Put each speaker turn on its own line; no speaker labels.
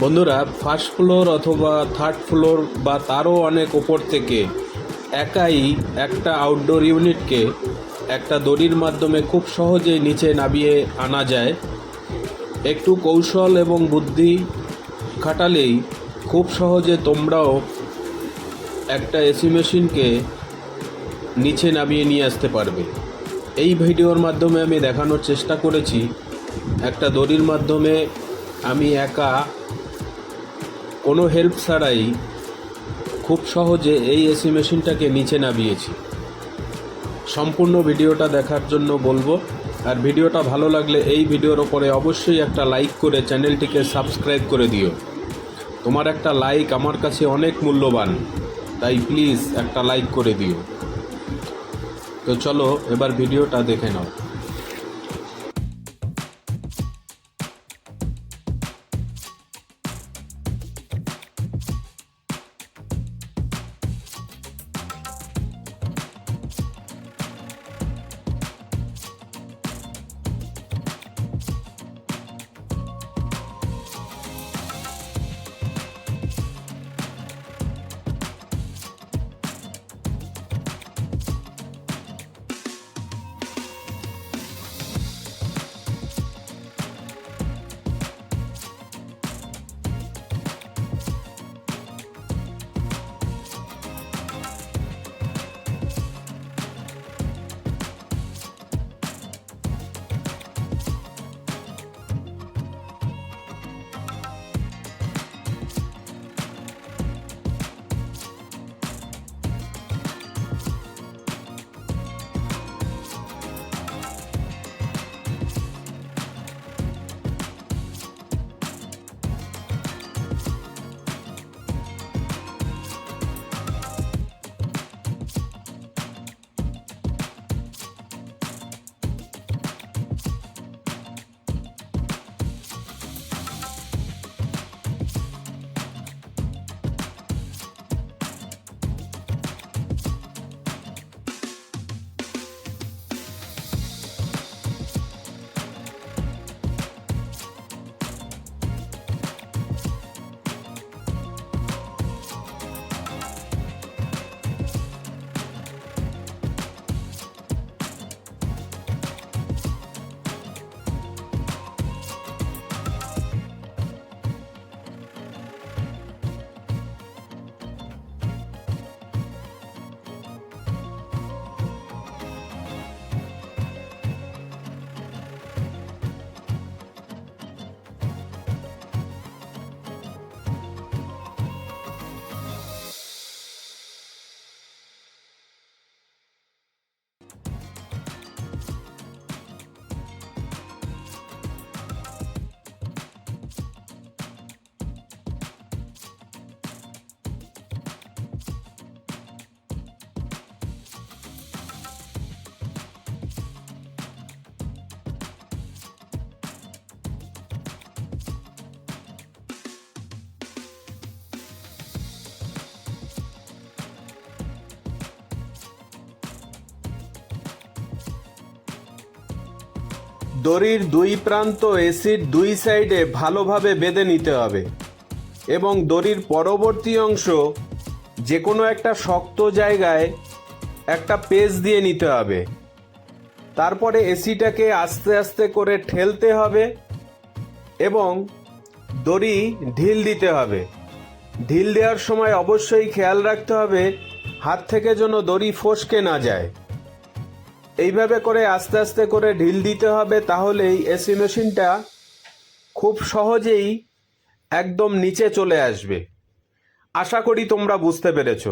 বন্ধুরা, first floor অথবা third floor বা তারও অনেক ওপর থেকে একাই একটা আউটডোর ইউনিটকে একটা দড়ির মাধ্যমে খুব সহজেই নিচে নামিয়ে আনা যায়। একটু কৌশল এবং বুদ্ধি খাটালেই খুব সহজে তোমরাও একটা এসি মেশিনকে নিচে নামিয়ে নিয়ে আসতে পারবে। এই ভিডিওর মাধ্যমে আমি দেখানোর চেষ্টা করেছি একটা দড়ির মাধ্যমে আমি একা কোনো হেল্প ছাড়াই খুব সহজে এই এসি মেশিনটাকে নিচে নামিয়েছি। সম্পূর্ণ ভিডিওটা দেখার জন্য বলবো, আর ভিডিওটা ভালো লাগলে এই ভিডিওর ওপরে অবশ্যই একটা লাইক করে চ্যানেলটিকে সাবস্ক্রাইব করে দিও। তোমার একটা লাইক আমার কাছে অনেক মূল্যবান, তাই প্লিজ একটা লাইক করে দিও। তো চলো এবার ভিডিওটা দেখে নাও। দড়ির দুই প্রান্ত এসির দুই সাইডে ভালোভাবে বেঁধে নিতে হবে এবং দড়ির পরবর্তী অংশ যে কোনো একটা শক্ত জায়গায় একটা পেঁচ দিয়ে নিতে হবে। তারপরে এসিটাকে আস্তে আস্তে করে ঠেলতে হবে এবং দড়ি ঢিল দিতে হবে। ঢিল দেওয়ার সময় অবশ্যই খেয়াল রাখতে হবে হাত থেকে যেন দড়ি ফসকে না যায়। এইভাবে করে আস্তে আস্তে করে ঢিল দিতে হবে, তাহলেই এসি মেশিনটা খুব সহজেই একদম নিচে চলে আসবে। আশা করি তোমরা বুঝতে পেরেছো।